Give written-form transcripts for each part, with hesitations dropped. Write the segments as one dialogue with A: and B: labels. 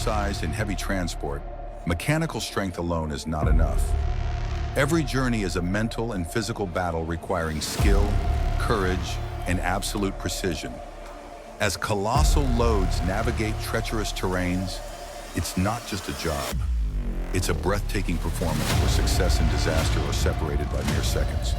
A: oversized and heavy transport, mechanical strength alone is not enough. Every journey is a mental and physical battle requiring skill, courage, and absolute precision. As colossal loads navigate treacherous terrains, it's not just a job. It's a breathtaking performance where success and disaster are separated by mere seconds.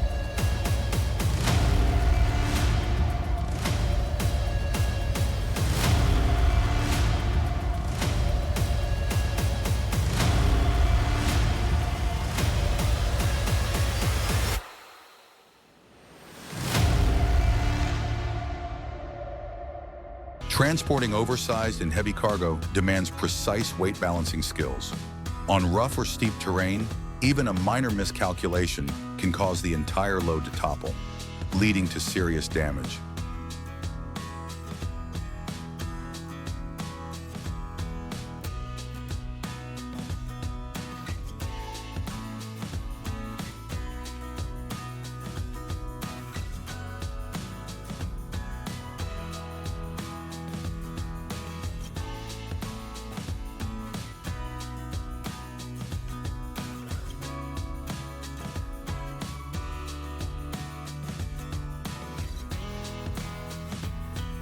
A: Transporting oversized and heavy cargo demands precise weight balancing skills. On rough or steep terrain, even a minor miscalculation can cause the entire load to topple, leading to serious damage.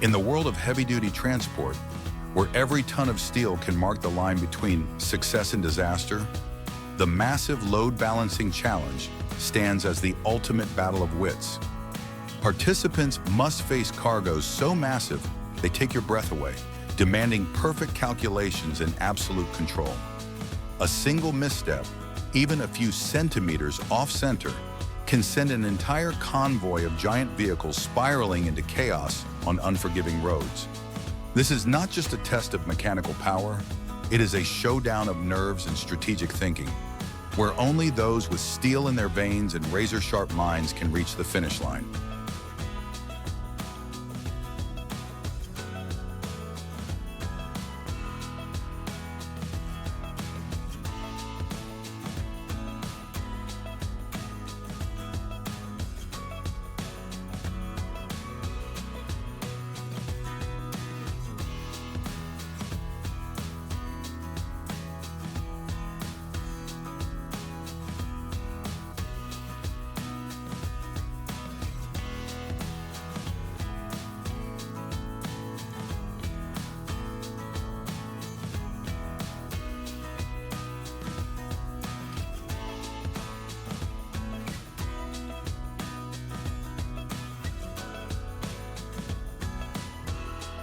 A: In the world of heavy-duty transport, where every ton of steel can mark the line between success and disaster, the massive load balancing challenge stands as the ultimate battle of wits. Participants must face cargoes so massive they take your breath away, demanding perfect calculations and absolute control. A single misstep, even a few centimeters off-center, can send an entire convoy of giant vehicles spiraling into chaos on unforgiving roads. This is not just a test of mechanical power, it is a showdown of nerves and strategic thinking, where only those with steel in their veins and razor-sharp minds can reach the finish line.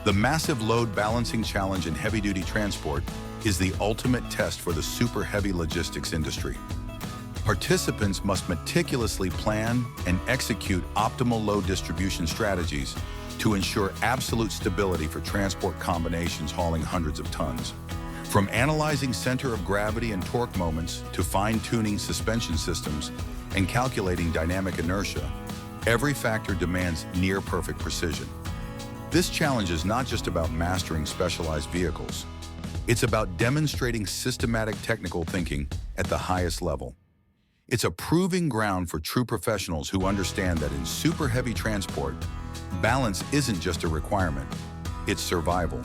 A: The massive load balancing challenge in heavy-duty transport is the ultimate test for the super heavy logistics industry. Participants must meticulously plan and execute optimal load distribution strategies to ensure absolute stability for transport combinations hauling hundreds of tons. From analyzing center of gravity and torque moments to fine-tuning suspension systems and calculating dynamic inertia, every factor demands near-perfect precision. This challenge is not just about mastering specialized vehicles. It's about demonstrating systematic technical thinking at the highest level. It's a proving ground for true professionals who understand that in super heavy transport, balance isn't just a requirement, it's survival.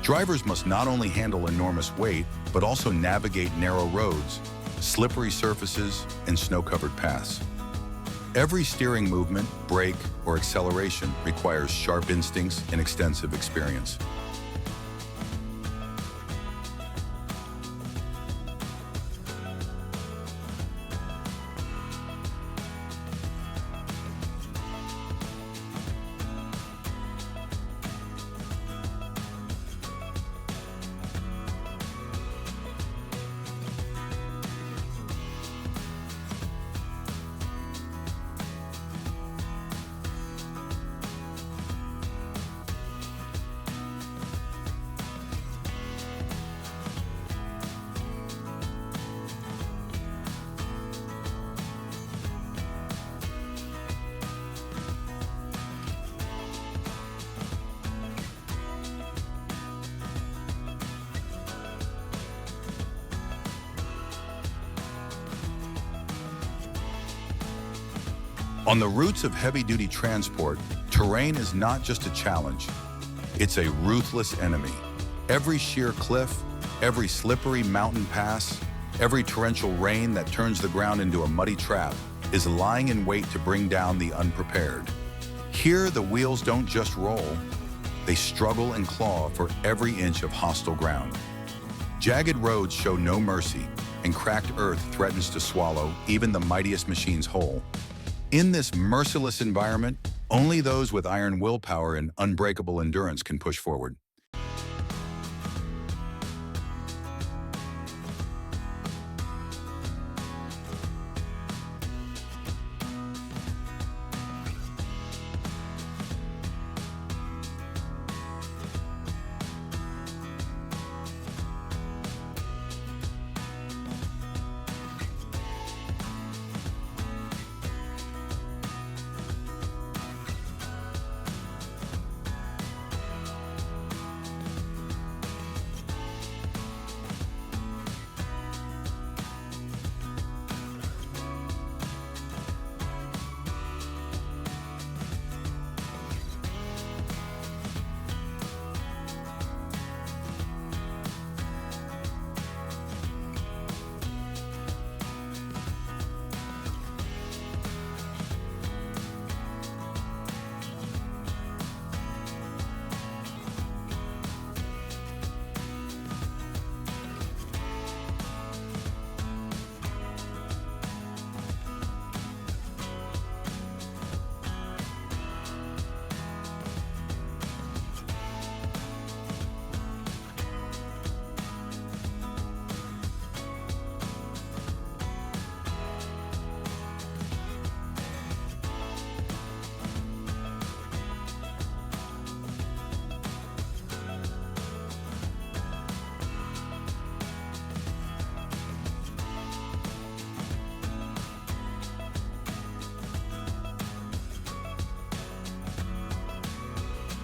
A: Drivers must not only handle enormous weight, but also navigate narrow roads, slippery surfaces, and snow-covered paths. Every steering movement, brake, or acceleration requires sharp instincts and extensive experience. On the routes of heavy-duty transport, terrain is not just a challenge, it's a ruthless enemy. Every sheer cliff, every slippery mountain pass, every torrential rain that turns the ground into a muddy trap is lying in wait to bring down the unprepared. Here, the wheels don't just roll, they struggle and claw for every inch of hostile ground. Jagged roads show no mercy, and cracked earth threatens to swallow even the mightiest machines whole. In this merciless environment, only those with iron willpower and unbreakable endurance can push forward.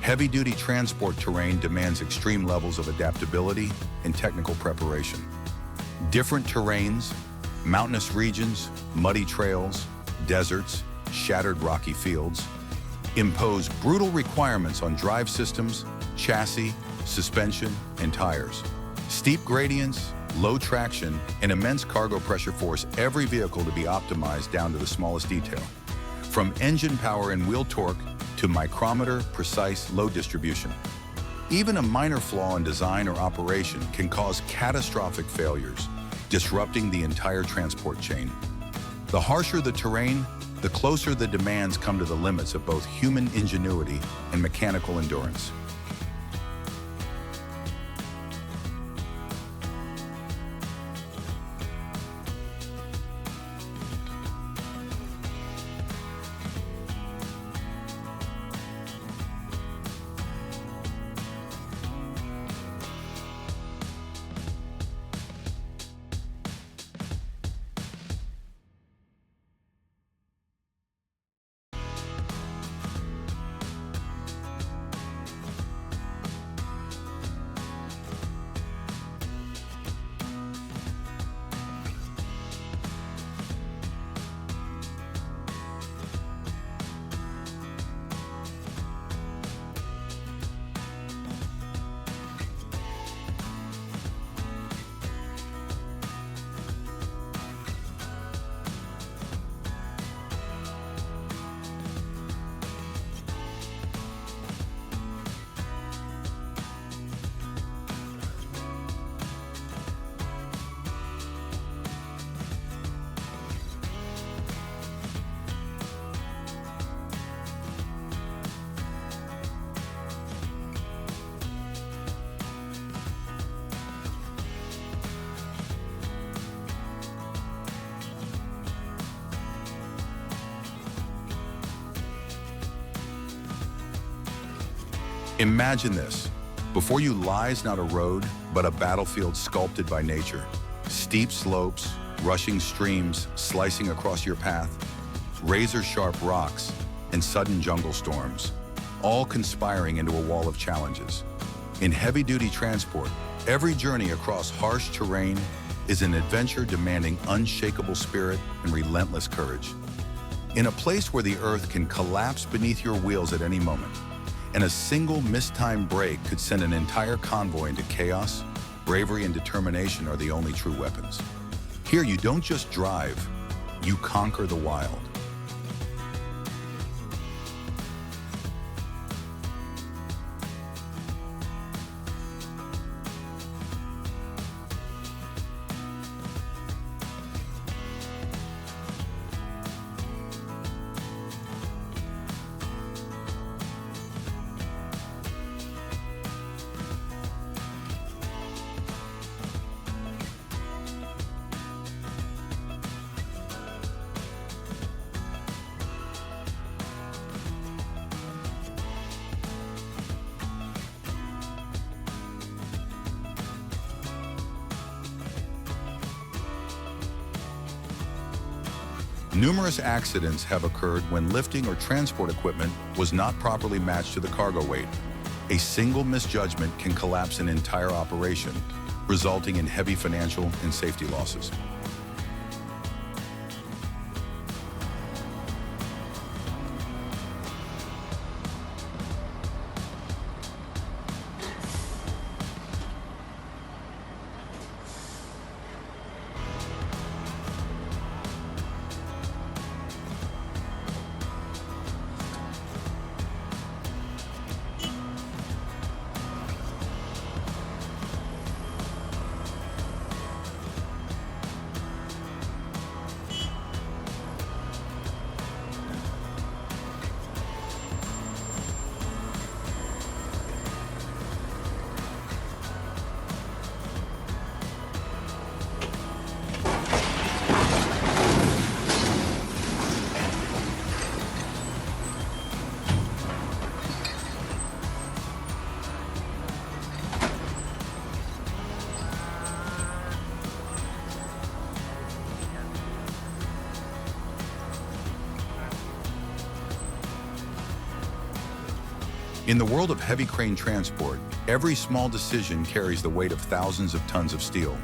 A: Heavy-duty transport terrain demands extreme levels of adaptability and technical preparation. Different terrains, mountainous regions, muddy trails, deserts, shattered rocky fields, impose brutal requirements on drive systems, chassis, suspension, and tires. Steep gradients, low traction, and immense cargo pressure force every vehicle to be optimized down to the smallest detail. From engine power and wheel torque to micrometer precise load distribution. Even a minor flaw in design or operation can cause catastrophic failures, disrupting the entire transport chain. The harsher the terrain, the closer the demands come to the limits of both human ingenuity and mechanical endurance. Imagine this. Before you lies not a road, but a battlefield sculpted by nature. Steep slopes, rushing streams slicing across your path, razor-sharp rocks, and sudden jungle storms, all conspiring into a wall of challenges. In heavy-duty transport, every journey across harsh terrain is an adventure demanding unshakable spirit and relentless courage. In a place where the earth can collapse beneath your wheels at any moment, and a single mistimed break could send an entire convoy into chaos, bravery and determination are the only true weapons. Here you don't just drive, you conquer the wild. Numerous accidents have occurred when lifting or transport equipment was not properly matched to the cargo weight. A single misjudgment can collapse an entire operation, resulting in heavy financial and safety losses. In the world of heavy crane transport, every small decision carries the weight of thousands of tons of steel.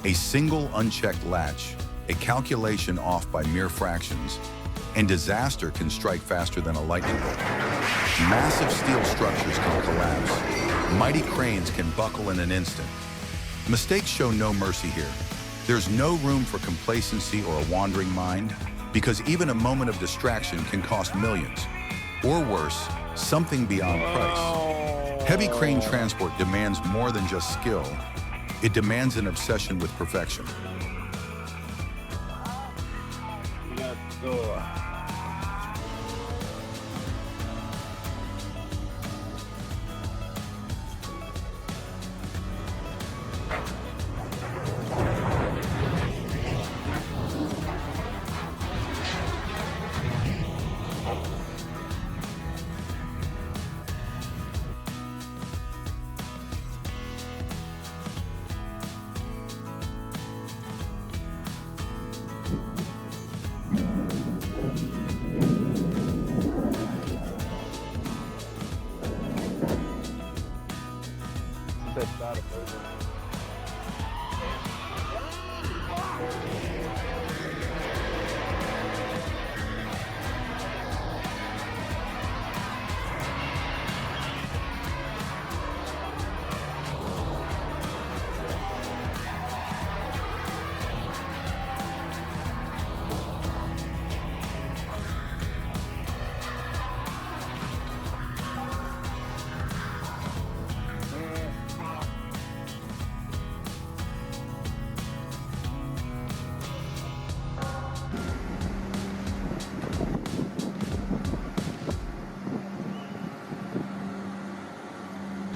A: A single unchecked latch, a calculation off by mere fractions, and disaster can strike faster than a lightning bolt. Massive steel structures can collapse. Mighty cranes can buckle in an instant. Mistakes show no mercy here. There's no room for complacency or a wandering mind, because even a moment of distraction can cost millions. Or worse, something beyond price. Heavy crane transport demands more than just skill. It demands an obsession with perfection.
B: Let's go.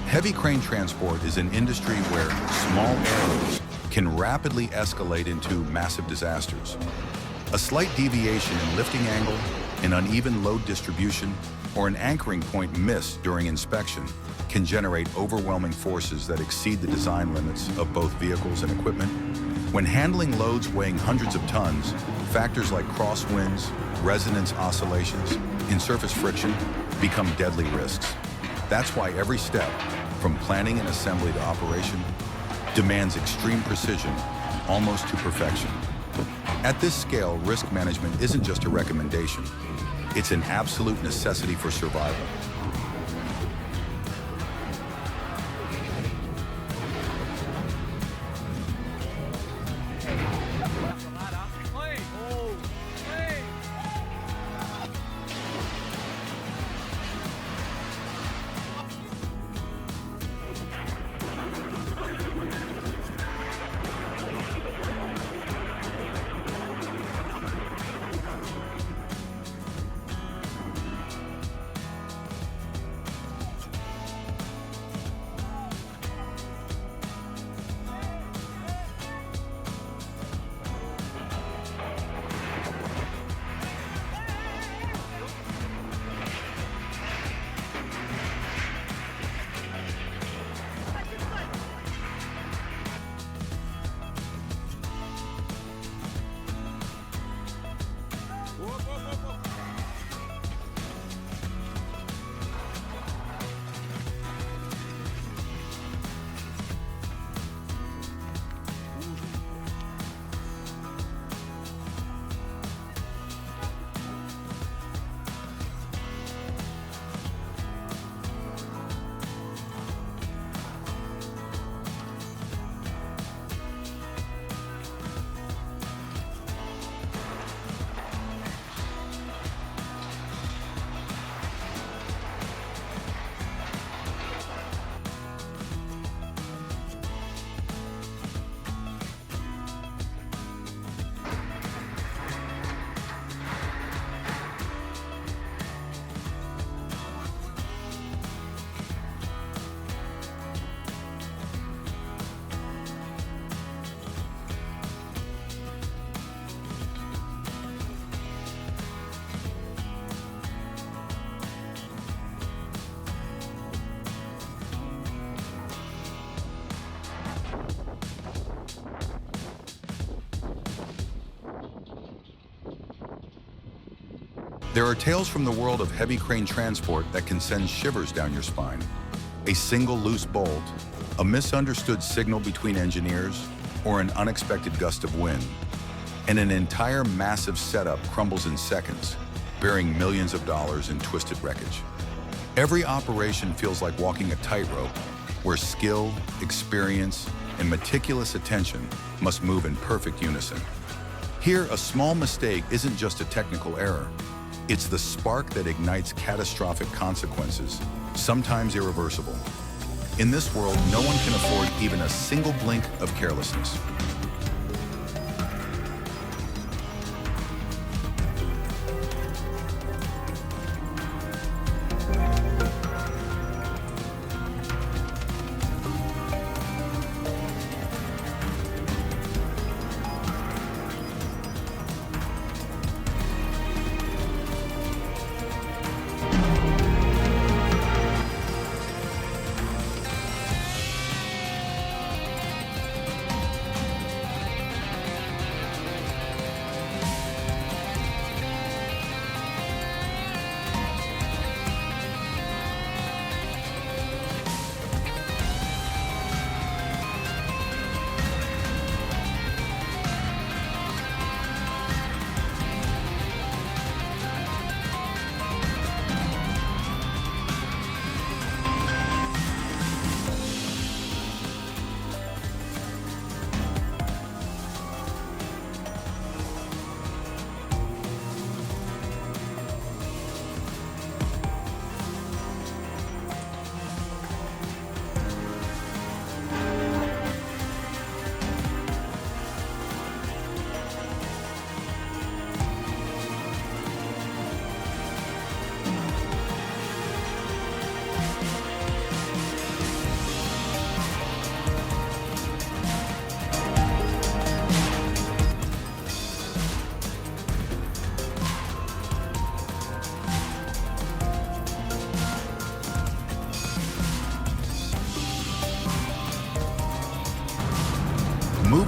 A: Heavy crane transport is an industry where small errors can rapidly escalate into massive disasters. A slight deviation in lifting angle, an uneven load distribution, or an anchoring point missed during inspection can generate overwhelming forces that exceed the design limits of both vehicles and equipment. When handling loads weighing hundreds of tons, factors like crosswinds, resonance oscillations, and surface friction become deadly risks. That's why every step, from planning and assembly to operation, demands extreme precision, almost to perfection. At this scale, risk management isn't just a recommendation. It's an absolute necessity for survival. There are tales from the world of heavy crane transport that can send shivers down your spine. A single loose bolt, a misunderstood signal between engineers, or an unexpected gust of wind, and an entire massive setup crumbles in seconds, bearing millions of dollars in twisted wreckage. Every operation feels like walking a tightrope, where skill, experience, and meticulous attention must move in perfect unison. Here, a small mistake isn't just a technical error. It's the spark that ignites catastrophic consequences, sometimes irreversible. In this world, no one can afford even a single blink of carelessness.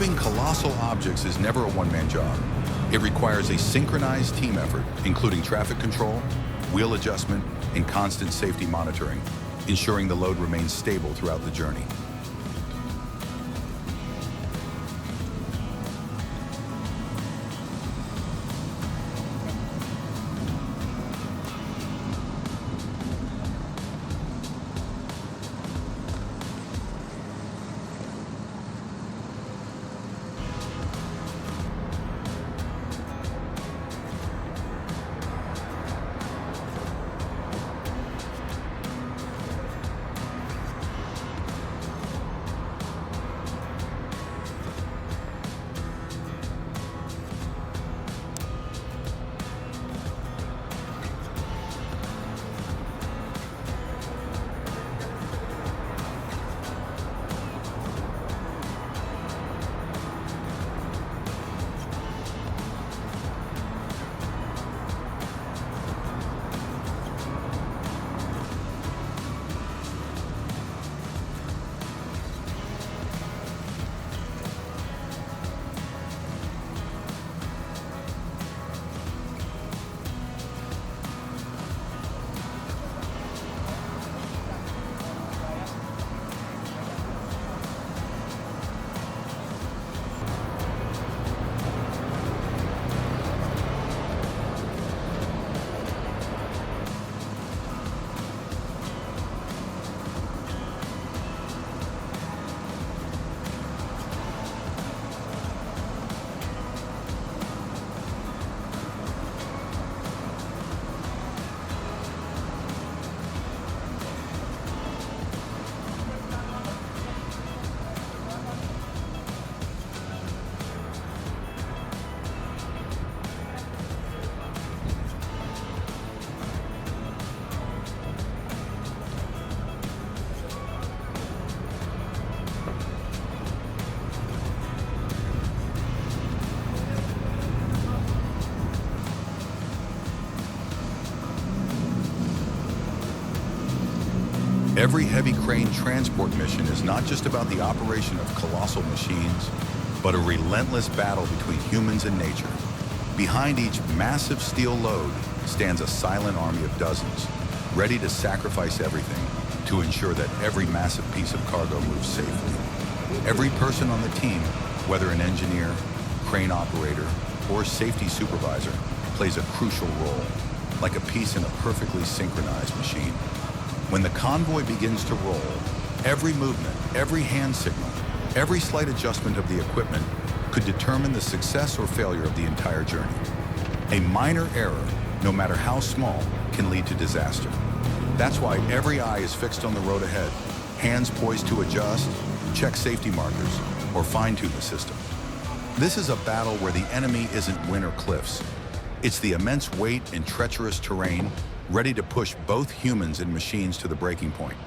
A: Moving colossal objects is never a one-man job. It requires a synchronized team effort, including traffic control, wheel adjustment, and constant safety monitoring, ensuring the load remains stable throughout the journey. Every heavy crane transport mission is not just about the operation of colossal machines, but a relentless battle between humans and nature. Behind each massive steel load stands a silent army of dozens, ready to sacrifice everything to ensure that every massive piece of cargo moves safely. Every person on the team, whether an engineer, crane operator, or safety supervisor, plays a crucial role, like a piece in a perfectly synchronized machine. When the convoy begins to roll, every movement, every hand signal, every slight adjustment of the equipment could determine the success or failure of the entire journey. A minor error, no matter how small, can lead to disaster. That's why every eye is fixed on the road ahead, hands poised to adjust, check safety markers, or fine-tune the system. This is a battle where the enemy isn't wind or cliffs. It's the immense weight and treacherous terrain ready to push both humans and machines to the breaking point.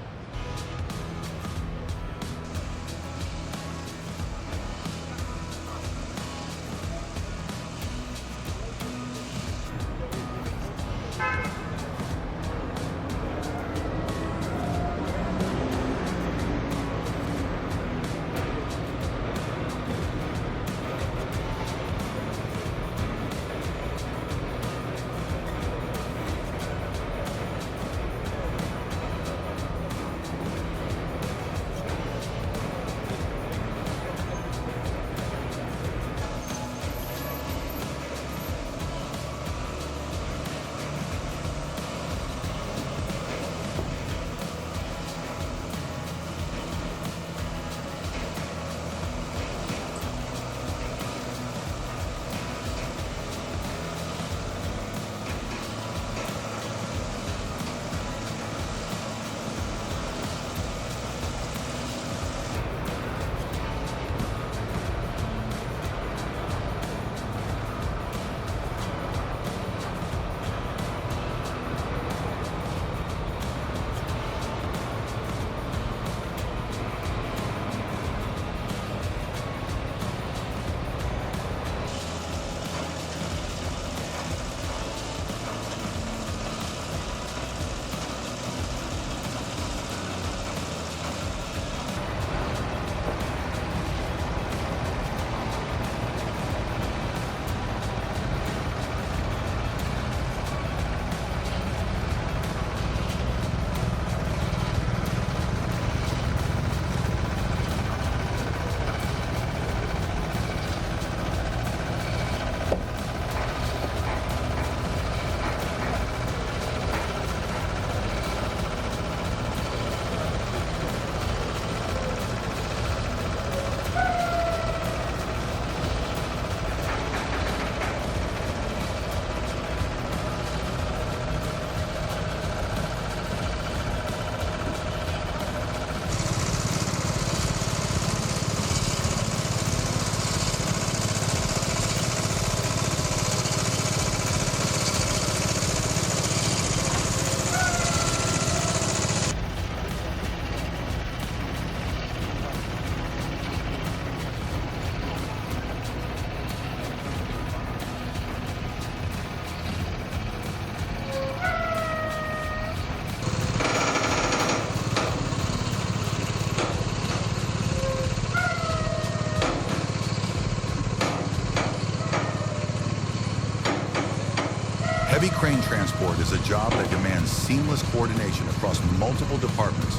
A: transport is a job that demands seamless coordination across multiple departments,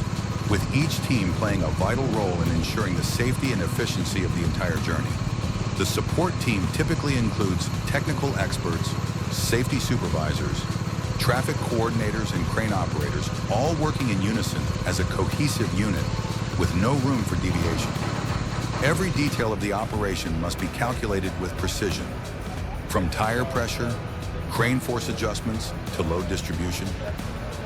A: with each team playing a vital role in ensuring the safety and efficiency of the entire journey. The support team typically includes technical experts, safety supervisors, traffic coordinators, and crane operators, all working in unison as a cohesive unit with no room for deviation. Every detail of the operation must be calculated with precision, from tire pressure, crane force adjustments, to load distribution.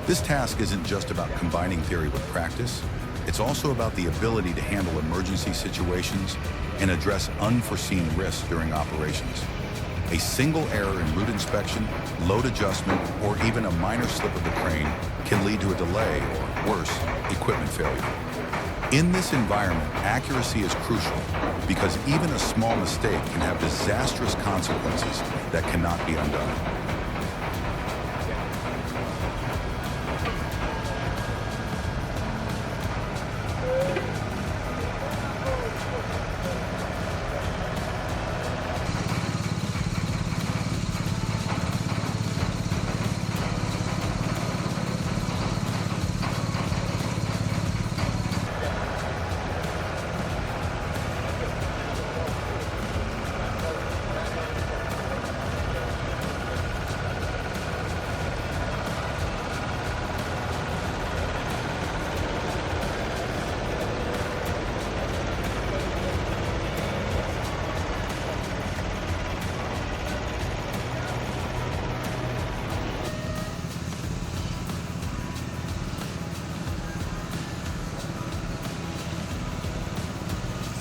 A: This task isn't just about combining theory with practice, it's also about the ability to handle emergency situations and address unforeseen risks during operations. A single error in route inspection, load adjustment, or even a minor slip of the crane can lead to a delay or, worse, equipment failure. In this environment, accuracy is crucial because even a small mistake can have disastrous consequences that cannot be undone.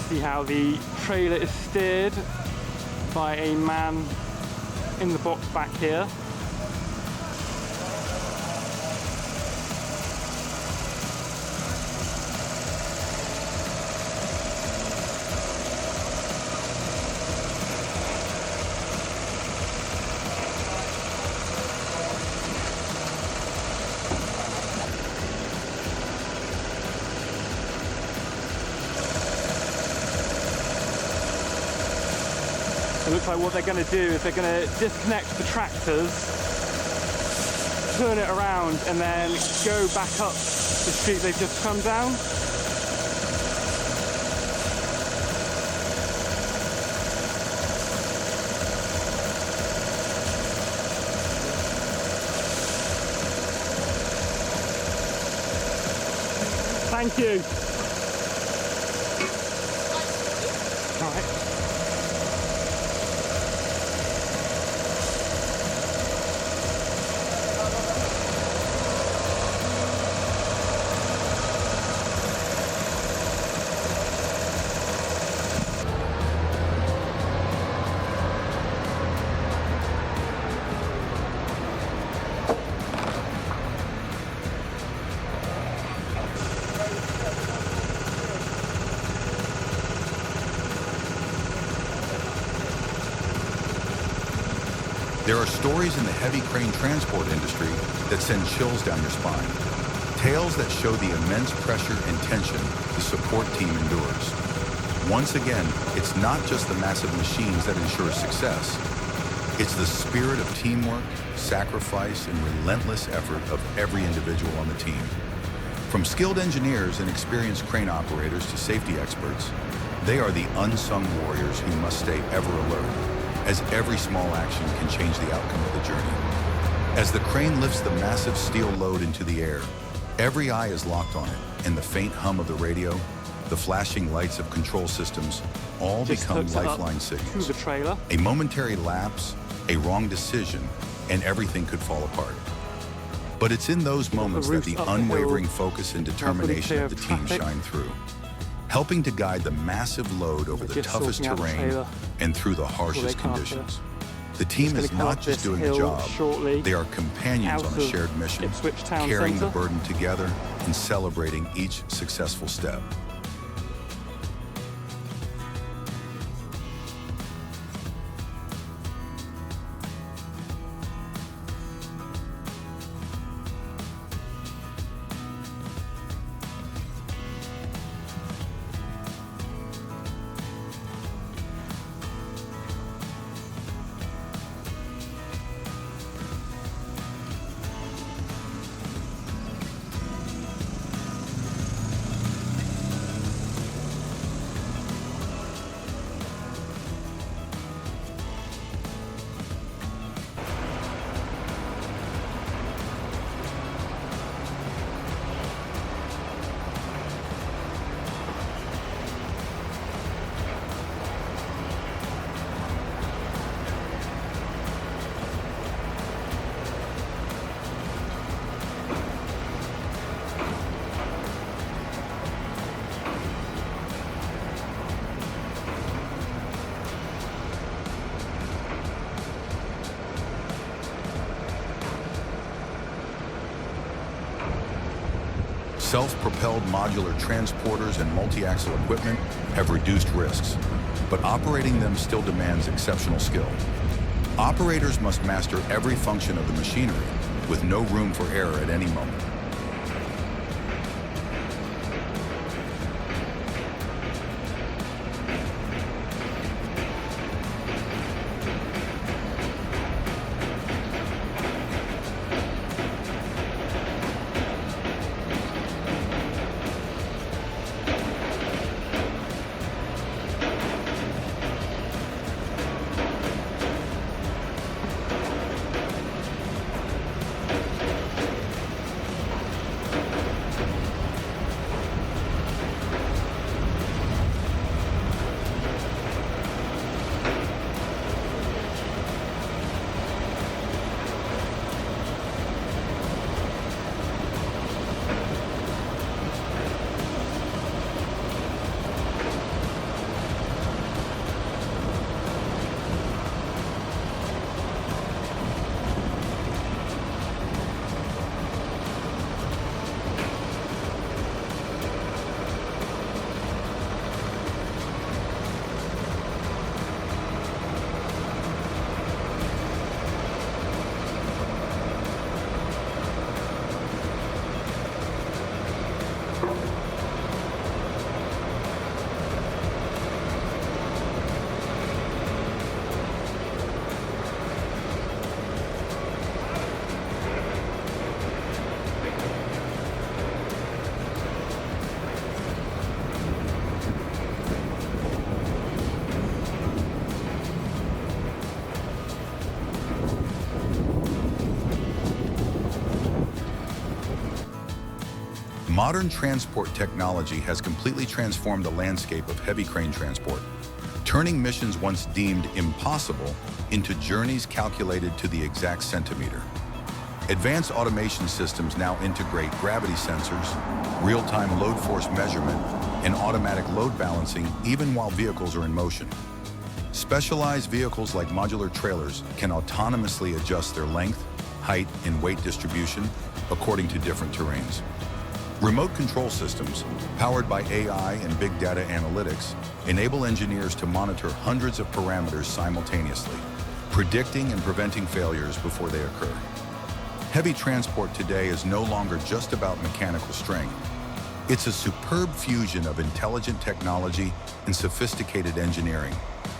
C: See how the trailer is steered by a man in the box back here. It looks like what they're going to do is they're going to disconnect the tractors, turn it around, and then go back up the street they've just come down. Thank you. All right.
A: There are stories in the heavy crane transport industry that send chills down your spine. Tales that show the immense pressure and tension the support team endures. Once again, it's not just the massive machines that ensure success. It's the spirit of teamwork, sacrifice, and relentless effort of every individual on the team. From skilled engineers and experienced crane operators to safety experts, they are the unsung warriors who must stay ever alert, as every small action can change the outcome of the journey. As the crane lifts the massive steel load into the air, every eye is locked on it, and the faint hum of the radio, the flashing lights of control systems, all become lifeline signals.
C: To the trailer.
A: A momentary lapse, a wrong decision, and everything could fall apart. But it's in those moments that the unwavering focus and determination of the team shine through, helping to guide the massive load over the toughest terrain and through the harshest conditions. The team is not just doing a job, they are companions on a shared mission, carrying the burden together and celebrating each successful step. Self-propelled modular transporters and multi-axle equipment have reduced risks, but operating them still demands exceptional skill. Operators must master every function of the machinery, with no room for error at any moment. Modern transport technology has completely transformed the landscape of heavy crane transport, turning missions once deemed impossible into journeys calculated to the exact centimeter. Advanced automation systems now integrate gravity sensors, real-time load force measurement, and automatic load balancing even while vehicles are in motion. Specialized vehicles like modular trailers can autonomously adjust their length, height, and weight distribution according to different terrains. Remote control systems, powered by AI and big data analytics, enable engineers to monitor hundreds of parameters simultaneously, predicting and preventing failures before they occur. Heavy transport today is no longer just about mechanical strength. It's a superb fusion of intelligent technology and sophisticated engineering,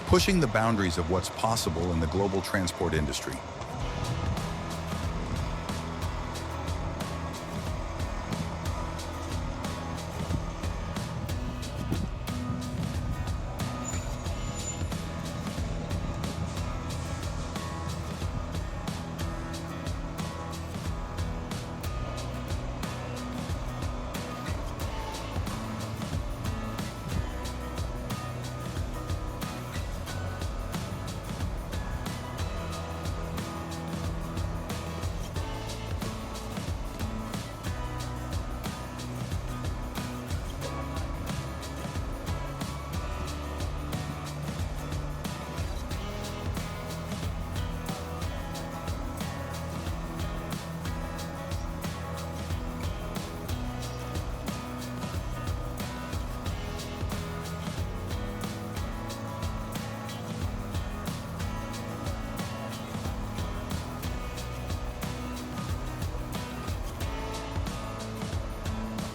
A: pushing the boundaries of what's possible in the global transport industry.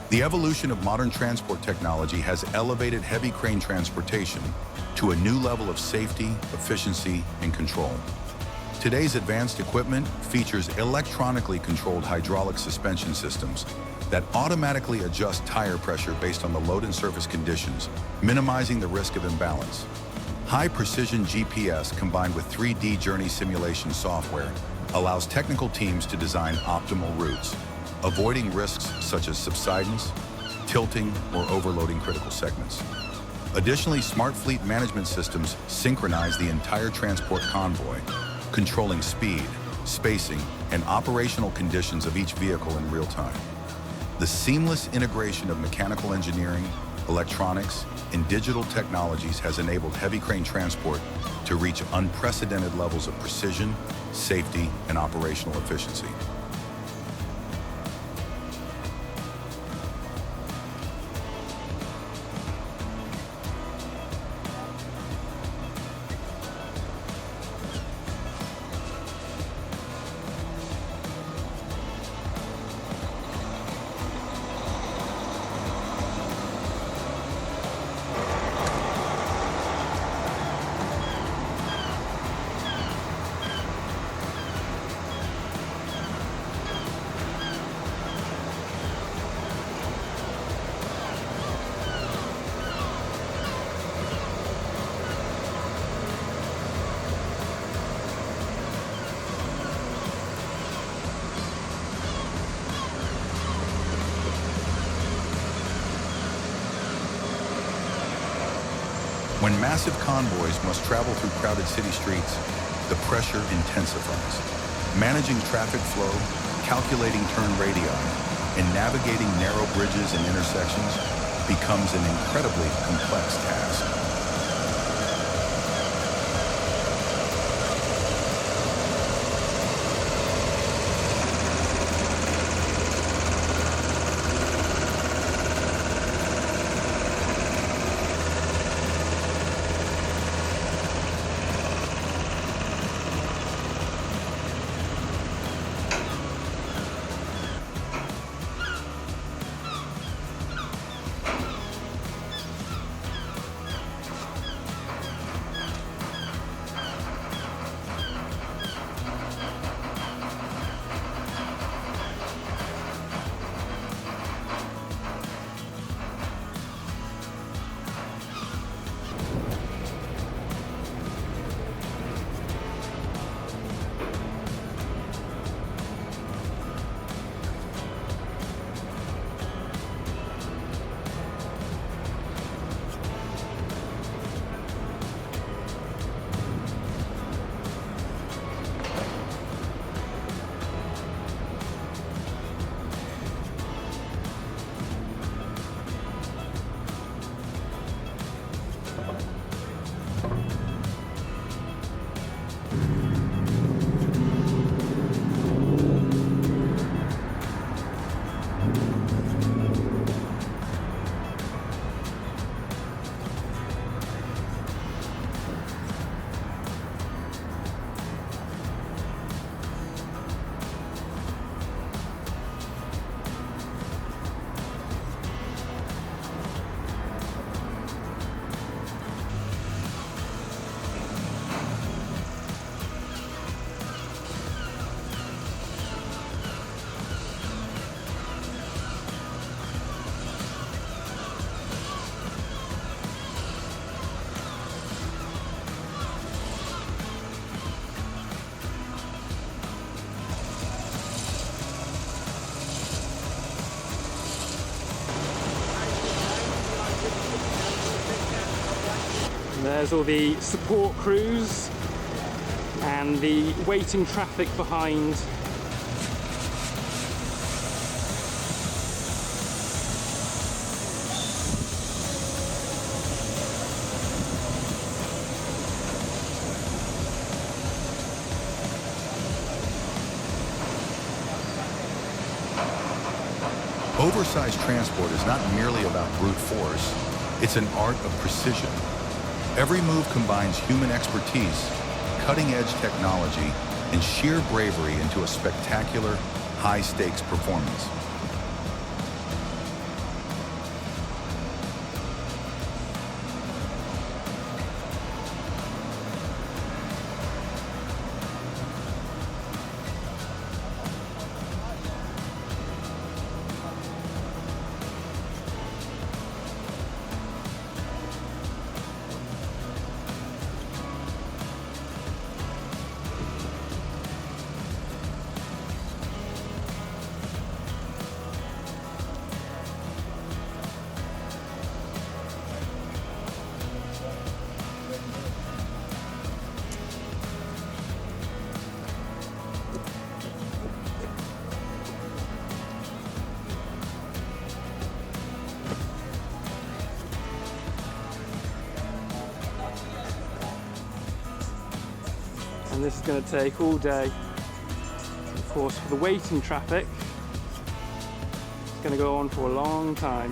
A: The evolution of modern transport technology has elevated heavy crane transportation to a new level of safety, efficiency, and control. Today's advanced equipment features electronically controlled hydraulic suspension systems that automatically adjust tire pressure based on the load and surface conditions, minimizing the risk of imbalance. High-precision GPS combined with 3D journey simulation software allows technical teams to design optimal routes, avoiding risks such as subsidence, tilting, or overloading critical segments. Additionally, smart fleet management systems synchronize the entire transport convoy, controlling speed, spacing, and operational conditions of each vehicle in real time. The seamless integration of mechanical engineering, electronics, and digital technologies has enabled heavy crane transport to reach unprecedented levels of precision, safety, and operational efficiency. When massive convoys must travel through crowded city streets, the pressure intensifies. Managing traffic flow, calculating turn radii, and navigating narrow bridges and intersections becomes an incredibly complex task.
C: There's all the support crews and the waiting traffic behind.
A: Oversized transport is not merely about brute force, it's an art of precision. Every move combines human expertise, cutting-edge technology, and sheer bravery into a spectacular, high-stakes performance.
C: And this is going to take all day. Of course, for the waiting traffic, it's going to go on for a long time.